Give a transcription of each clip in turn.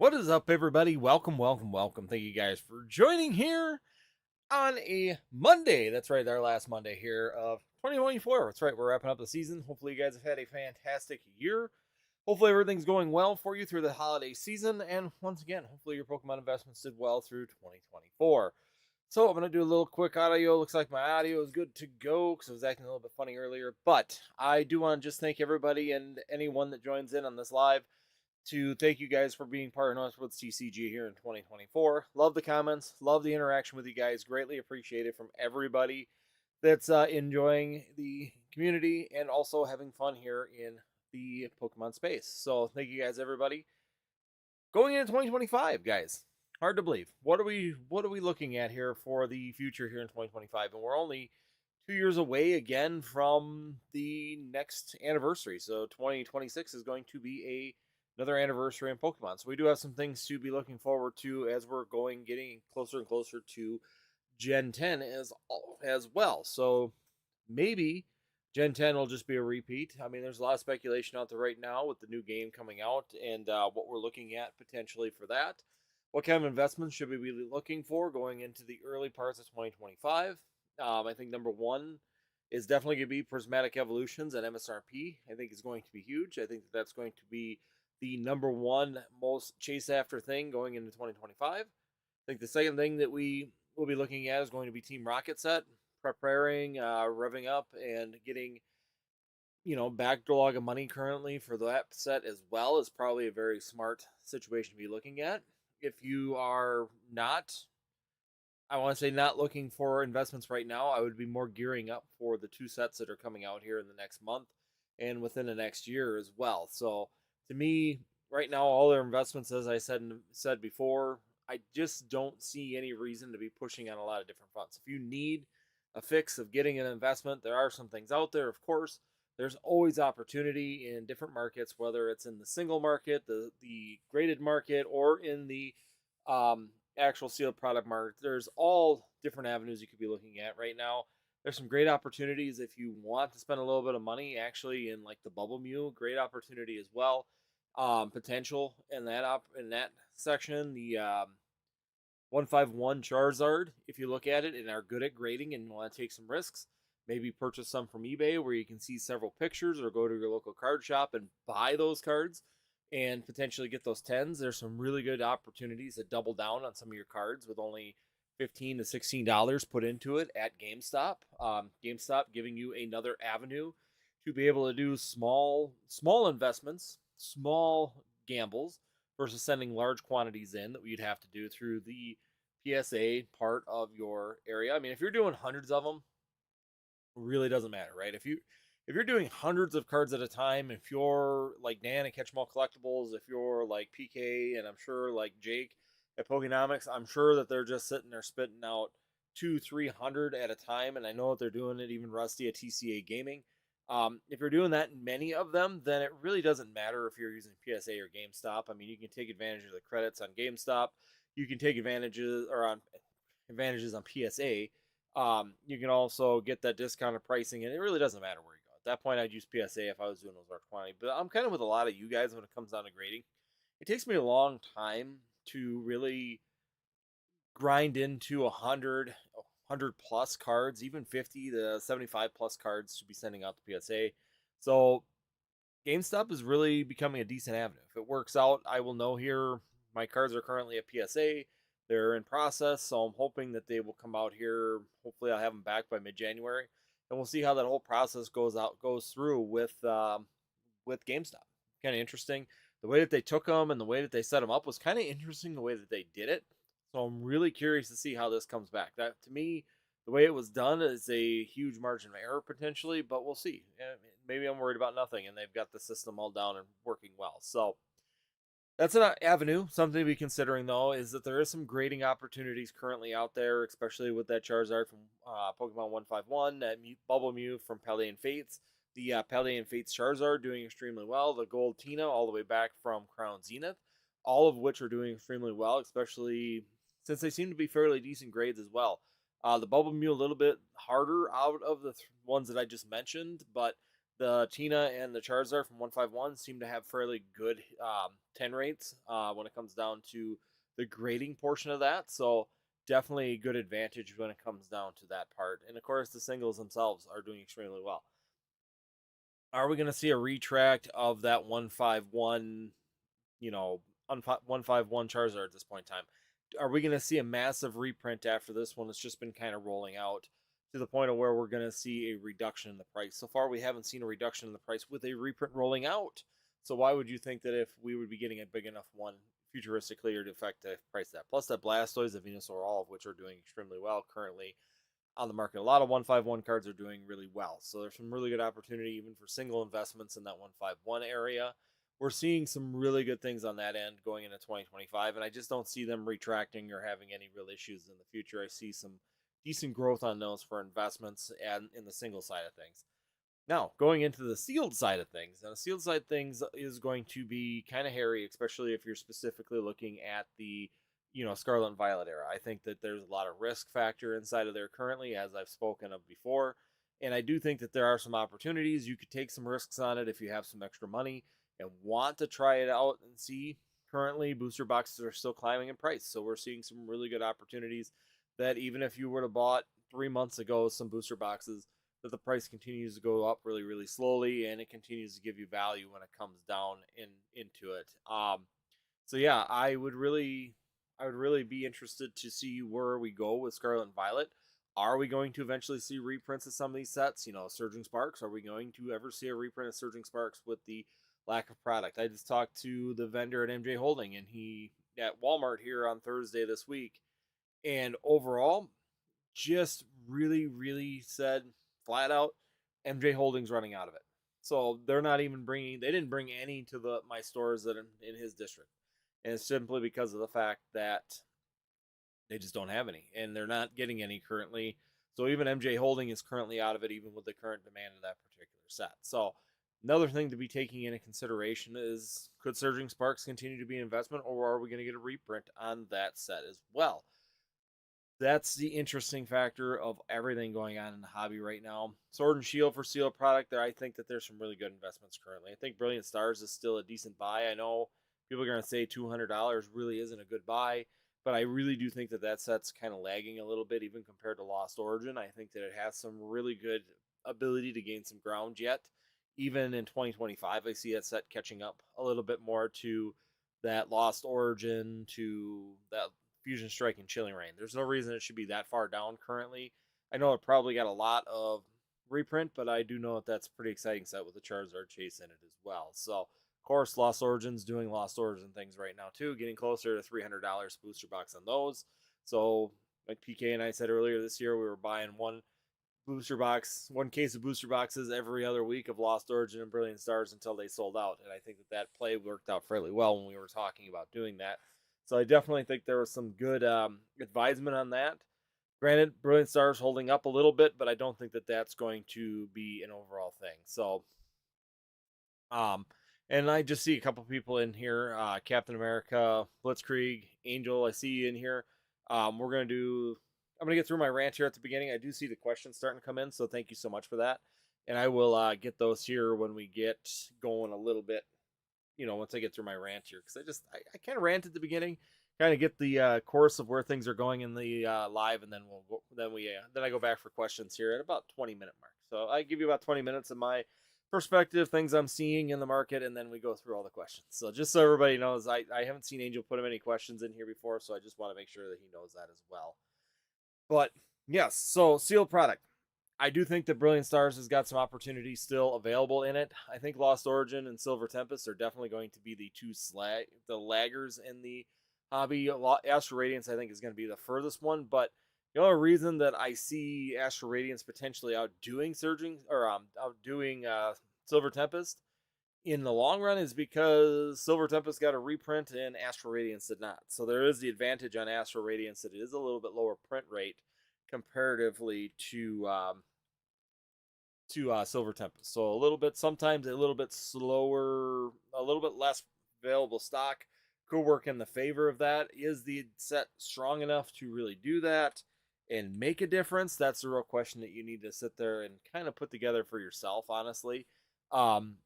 What is up, everybody? Welcome, welcome, welcome. Thank you guys for joining here on a Monday. That's right, our last Monday here of 2024. That's right, we're wrapping up the season. Hopefully, you guys have had a fantastic year. Hopefully, everything's going well for you through the holiday season. And once again, hopefully, your Pokemon investments did well through 2024. So, I'm going to do a little quick audio. Looks like my audio is good to go because I was acting a little bit funny earlier. But I do want to just thank everybody and anyone that joins in on this live to thank you guys for being part of Northwoods TCG here in 2024. Love the comments, love the interaction with you guys. Greatly appreciate it from everybody that's enjoying the community and also having fun here in the Pokemon space. So thank you guys, everybody. Going into 2025, guys. Hard to believe. What are we looking at here for the future here in 2025? And we're only 2 years away again from the next anniversary. So 2026 is going to be another anniversary in Pokemon. So we do have some things to be looking forward to as we're getting closer and closer to Gen 10 as well. So maybe Gen 10 will just be a repeat. I mean, there's a lot of speculation out there right now with the new game coming out and what we're looking at potentially for that. What kind of investments should we be looking for going into the early parts of 2025? I think number one is definitely going to be Prismatic Evolutions at MSRP. I think is going to be huge. I think that's going to be the number one most chase after thing going into 2025. I think the second thing that we will be looking at is going to be Team Rocket set, preparing, revving up, and getting backlog of money currently for that set as well is probably a very smart situation to be looking at. If you are not, I want to say not looking for investments right now, I would be more gearing up for the two sets that are coming out here in the next month and within the next year as well. So to me, right now, all their investments, as I said before, I just don't see any reason to be pushing on a lot of different fronts. If you need a fix of getting an investment, there are some things out there, of course. There's always opportunity in different markets, whether it's in the single market, the graded market, or in the actual sealed product market. There's all different avenues you could be looking at right now. There's some great opportunities if you want to spend a little bit of money actually in like the Bubble Mew. Great opportunity as well. Potential in that section. The 151 Charizard, if you look at it and are good at grading and want to take some risks, maybe purchase some from eBay where you can see several pictures or go to your local card shop and buy those cards and potentially get those 10s. There's some really good opportunities to double down on some of your cards with only $15 to $16 put into it at GameStop. GameStop giving you another avenue to be able to do small investments, small gambles versus sending large quantities in that you'd have to do through the PSA part of your area. I mean, if you're doing hundreds of them, it really doesn't matter, right? If you're doing hundreds of cards at a time, if you're like Dan at Catch 'em All Collectibles, if you're like PK, and I'm sure like Jake at Pokenomics, I'm sure that they're just sitting there spitting out 200-300 at a time, and I know that they're doing it. Even Rusty at TCA Gaming. If you're doing that in many of them, then it really doesn't matter if you're using PSA or GameStop. I mean, you can take advantage of the credits on GameStop. You can take advantages on PSA. You can also get that discounted pricing, and it really doesn't matter where you go. At that point, I'd use PSA if I was doing those large quantity. But I'm kind of with a lot of you guys when it comes down to grading. It takes me a long time to really grind into 100 plus cards, even 50 to 75 plus cards to be sending out the PSA. So GameStop is really becoming a decent avenue. If it works out, I will know here. My cards are currently at PSA. They're in process, so I'm hoping that they will come out here. Hopefully, I'll have them back by mid-January, and we'll see how that whole process goes through with GameStop. Kind of interesting. The way that they took them and the way that they set them up was kind of interesting. The way that they did it. So I'm really curious to see how this comes back. That to me, the way it was done is a huge margin of error potentially, but we'll see. Maybe I'm worried about nothing, and they've got the system all down and working well. So that's an avenue. Something to be considering, though, is that there is some grading opportunities currently out there, especially with that Charizard from Pokemon 151, that Bubble Mew from Paldean Fates, the Paldean Fates Charizard doing extremely well, the Gold Tina all the way back from Crown Zenith, all of which are doing extremely well, especially since they seem to be fairly decent grades as well. The Bubble Mew a little bit harder out of the ones that I just mentioned, but The Tina and the Charizard from 151 seem to have fairly good 10 rates when it comes down to the grading portion of that. So definitely a good advantage when it comes down to that part. And of course, the singles themselves are doing extremely well. Are we going to see a retract of that 151, you know, 151 Charizard at this point in time? Are we going to see a massive reprint after this one? It's just been kind of rolling out to the point of where we're going to see a reduction in the price. So far, we haven't seen a reduction in the price with a reprint rolling out. So why would you think that if we would be getting a big enough one futuristically or to affect the price that? Plus that Blastoise, the Venusaur, all of which are doing extremely well currently on the market. A lot of 151 cards are doing really well. So there's some really good opportunity even for single investments in that 151 area. We're seeing some really good things on that end going into 2025, and I just don't see them retracting or having any real issues in the future. I see some decent growth on those for investments and in the single side of things. Now, going into the sealed side of things, and the sealed side of things is going to be kind of hairy, especially if you're specifically looking at the Scarlet and Violet era. I think that there's a lot of risk factor inside of there currently, as I've spoken of before, and I do think that there are some opportunities. You could take some risks on it if you have some extra money and want to try it out and see. Currently, booster boxes are still climbing in price, so we're seeing some really good opportunities that even if you were to bought 3 months ago some booster boxes, that the price continues to go up really, really slowly, and it continues to give you value when it comes down into it. So yeah, I would really be interested to see where we go with Scarlet and Violet. Are we going to eventually see reprints of some of these sets? Surging Sparks. Are we going to ever see a reprint of Surging Sparks with the lack of product? I just talked to the vendor at MJ Holding, and he at Walmart here on Thursday this week, and overall, just really, really said flat out, MJ Holdings running out of it. So they're not even bringing. They didn't bring any to my stores that are in his district, and it's simply because of the fact that they just don't have any, and they're not getting any currently. So even MJ Holding is currently out of it, even with the current demand of that particular set. So another thing to be taking into consideration is, could Surging Sparks continue to be an investment, or are we going to get a reprint on that set as well? That's the interesting factor of everything going on in the hobby right now. Sword and Shield for sealed product, there I think that there's some really good investments currently. I think Brilliant Stars is still a decent buy. I know people are going to say $200 really isn't a good buy, but I really do think that that set's kind of lagging a little bit even compared to Lost Origin. I think that it has some really good ability to gain some ground yet. Even in 2025, I see that set catching up a little bit more to that Lost Origin, to that Fusion Strike and Chilling Reign. There's no reason it should be that far down currently. I know it probably got a lot of reprint, but I do know that that's a pretty exciting set with the Charizard chase in it as well. So, of course, Lost Origins doing Lost Origin things right now too, getting closer to $300 booster box on those. So, like PK and I said earlier this year, we were buying one case of booster boxes every other week of Lost Origin and Brilliant Stars until they sold out. And I think that play worked out fairly well when we were talking about doing that. So I definitely think there was some good advisement on that. Granted, Brilliant Stars holding up a little bit, but I don't think that that's going to be an overall thing. So, and I just see a couple people in here: Captain America, Blitzkrieg, Angel. I see you in here. We're gonna do. I'm gonna get through my rant here at the beginning. I do see the questions starting to come in, so thank you so much for that. And I will get those here when we get going a little bit, once I get through my rant here, because I kind of rant at the beginning, kind of get the course of where things are going in the live, and then then I go back for questions here at about 20-minute mark. So I give you about 20 minutes of my perspective, things I'm seeing in the market, and then we go through all the questions. So just so everybody knows, I haven't seen Angel put any questions in here before, so I just want to make sure that he knows that as well. But yes, so sealed product. I do think that Brilliant Stars has got some opportunity still available in it. I think Lost Origin and Silver Tempest are definitely going to be the laggers in the hobby. Astral Radiance, I think, is going to be the furthest one. But the only reason that I see Astral Radiance potentially outdoing Silver Tempest in the long run is because Silver Tempest got a reprint and Astral Radiance did not. So there is the advantage on Astral Radiance that it is a little bit lower print rate comparatively to Silver Tempest. So sometimes a little bit slower, a little bit less available stock could work in the favor of that. Is the set strong enough to really do that and make a difference? That's the real question that you need to sit there and kind of put together for yourself, honestly. Um,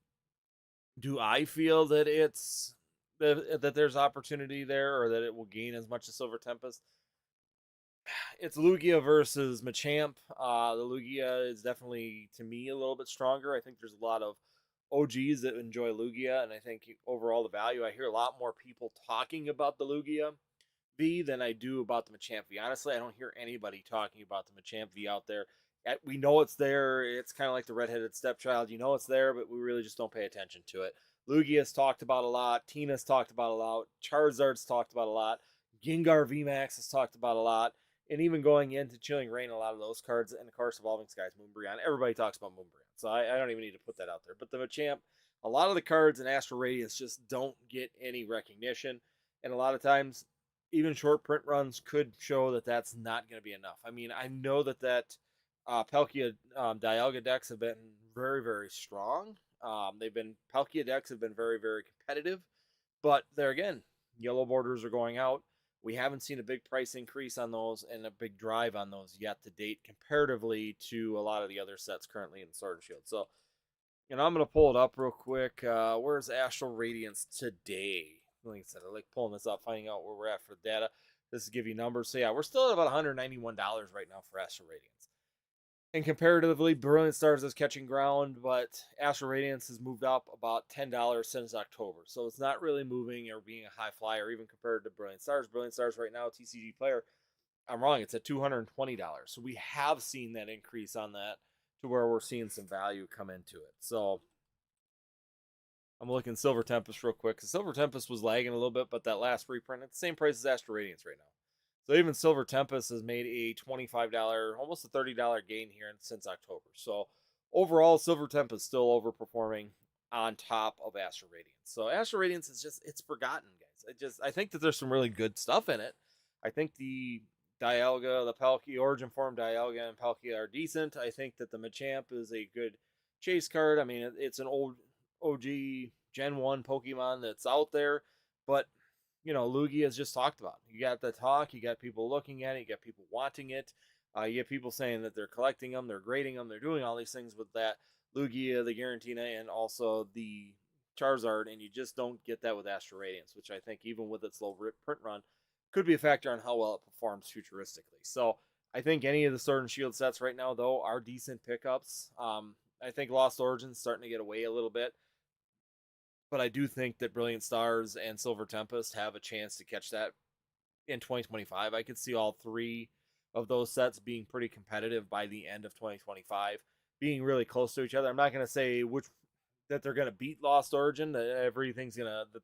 do I feel that that there's opportunity there, or that it will gain as much as Silver Tempest? It's Lugia versus Machamp. The Lugia is definitely, to me, a little bit stronger. I think there's a lot of OGs that enjoy Lugia, and I think overall the value. I hear a lot more people talking about the Lugia V than I do about the Machamp V. Honestly, I don't hear anybody talking about the Machamp V out there. We know it's there. It's kind of like the redheaded stepchild. You know it's there, but we really just don't pay attention to it. Lugia's talked about a lot. Tina's talked about a lot. Charizard's talked about a lot. Gengar VMAX has talked about a lot. And even going into Chilling Reign, a lot of those cards, and of course Evolving Skies, Moonbreon. Everybody talks about Moonbreon, so I don't even need to put that out there. But the Machamp, a lot of the cards in Astral Radiance just don't get any recognition. And a lot of times even short print runs could show that that's not going to be enough. I mean, I know that Palkia Dialga decks have been very, very strong. Palkia decks have been very, very competitive, but there again, yellow borders are going out. We haven't seen a big price increase on those and a big drive on those yet to date, comparatively to a lot of the other sets currently in Sword and Shield. So, I'm going to pull it up real quick. Where's Astral Radiance today? Like I said, I like pulling this up, finding out where we're at for the data. This is give you numbers. So yeah, we're still at about $191 right now for Astral Radiance. And comparatively, Brilliant Stars is catching ground, but Astral Radiance has moved up about $10 since October. So it's not really moving or being a high flyer, even compared to Brilliant Stars. Brilliant Stars right now, TCG player, I'm wrong, it's at $220. So we have seen that increase on that to where we're seeing some value come into it. So I'm looking Silver Tempest real quick, because Silver Tempest was lagging a little bit, but that last reprint at the same price as Astral Radiance right now. So even Silver Tempest has made a $25, almost a $30 gain here since October. So overall, Silver Tempest still overperforming on top of Astral Radiance. So Astral Radiance is it's forgotten, guys. I think that there's some really good stuff in it. I think the Dialga, the Palkia Origin Form Dialga and Palkia are decent. I think that the Machamp is a good chase card. I mean, it's an old OG Gen 1 Pokemon that's out there, but Lugia has just talked about. You got the talk, you got people looking at it, you got people wanting it. You get people saying that they're collecting them, they're grading them, they're doing all these things with that Lugia, the Giratina, and also the Charizard, and you just don't get that with Astral Radiance, which I think even with its low print run could be a factor on how well it performs futuristically. So I think any of the Sword and Shield sets right now, though, are decent pickups. I think Lost Origins starting to get away a little bit, but I do think that Brilliant Stars and Silver Tempest have a chance to catch that in 2025. I could see all three of those sets being pretty competitive by the end of 2025, being really close to each other. I'm not going to say that they're going to beat Lost Origin, that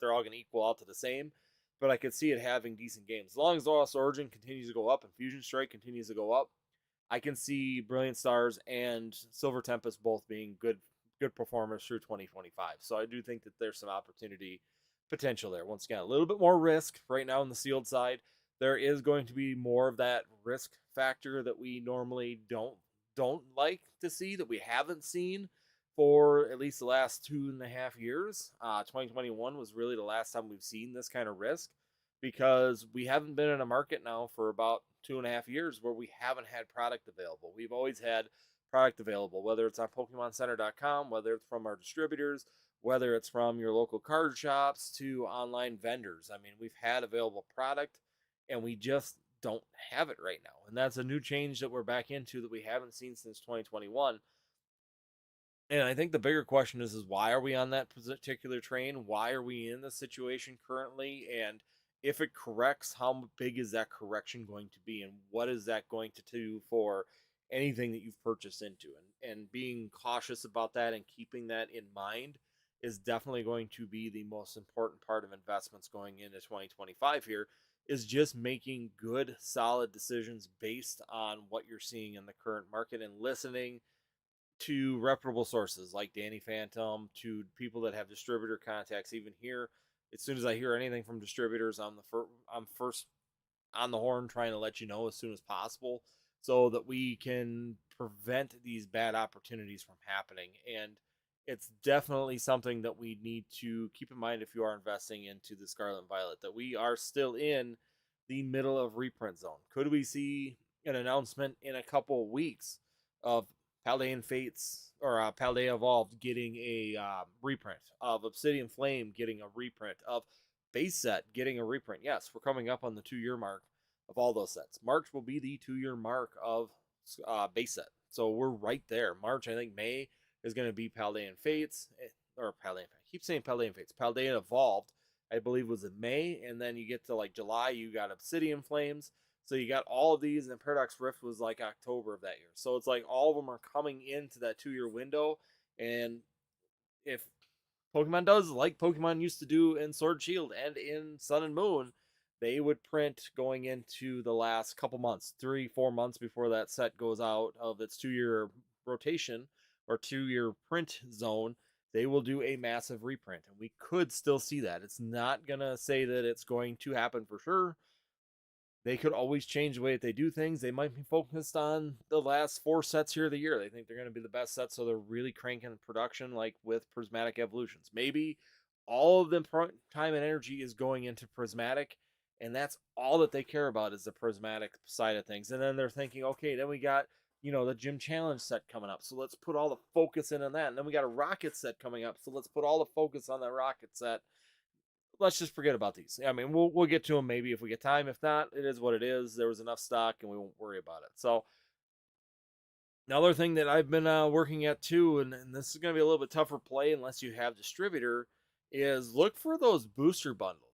they're all going to equal out to the same, but I could see it having decent games. As long as Lost Origin continues to go up and Fusion Strike continues to go up, I can see Brilliant Stars and Silver Tempest both being good performers through 2025. So I do think that there's some opportunity potential there. Once again, a little bit more risk right now on the sealed side. There is going to be more of that risk factor that we normally don't like to see, that we haven't seen for at least the last 2.5 years. 2021 was really the last time we've seen this kind of risk, because we haven't been in a market now for about 2.5 years where we haven't had product available. We've always had product available, whether it's on PokemonCenter.com, whether it's from our distributors, whether it's from your local card shops to online vendors. I mean, we've had available product, and we just don't have it right now. And that's a new change that we're back into that we haven't seen since 2021. And I think the bigger question is why are we on that particular train? Why are we in this situation currently? And if it corrects, how big is that correction going to be? And what is that going to do for anything that you've purchased into? And being cautious about that and keeping that in mind is definitely going to be the most important part of investments going into 2025 here, is just making good, solid decisions based on what you're seeing in the current market and listening to reputable sources like Danny Phantom, to people that have distributor contacts. Even here, as soon as I hear anything from distributors, I'm first on the horn trying to let you know as soon as possible, so that we can prevent these bad opportunities from happening. And it's definitely something that we need to keep in mind if you are investing into the Scarlet and Violet, that we are still in the middle of reprint zone. Could we see an announcement in a couple of weeks of Paldean Fates or Paldea Evolved getting a reprint, of Obsidian Flame getting a reprint, of Base Set getting a reprint. Yes, we're coming up on the 2 year mark of all those sets. March will be the 2 year mark of Base Set. So we're right there. March, I think May is going to be Paldean Fates, or Paldean. I keep saying Paldean Fates. Paldean Evolved, I believe, was in May, and then you get to like July, you got Obsidian Flames. So you got all of these, and Paradox Rift was like October of that year. So it's like all of them are coming into that 2 year window. And if Pokemon does like Pokemon used to do in Sword and Shield and in Sun and Moon, they would print going into the last couple months, 3-4 months before that set goes out of its 2 year rotation or 2 year print zone. They will do a massive reprint, and we could still see that. It's not gonna say that it's going to happen for sure. They could always change the way that they do things. They might be focused on the last 4 sets here of the year. They think they're going to be the best sets, so they're really cranking production, like with Prismatic Evolutions. Maybe all of the time and energy is going into Prismatic, and that's all that they care about is the Prismatic side of things. And then they're thinking, okay, then we got the Gym Challenge set coming up, so let's put all the focus in on that. And then we got a Rocket set coming up, so let's put all the focus on that Rocket set. Let's just forget about these. I mean, we'll get to them maybe if we get time. If not, it is what it is. There was enough stock, and we won't worry about it. So another thing that I've been working at too, and this is going to be a little bit tougher play unless you have distributor, is look for those booster bundles.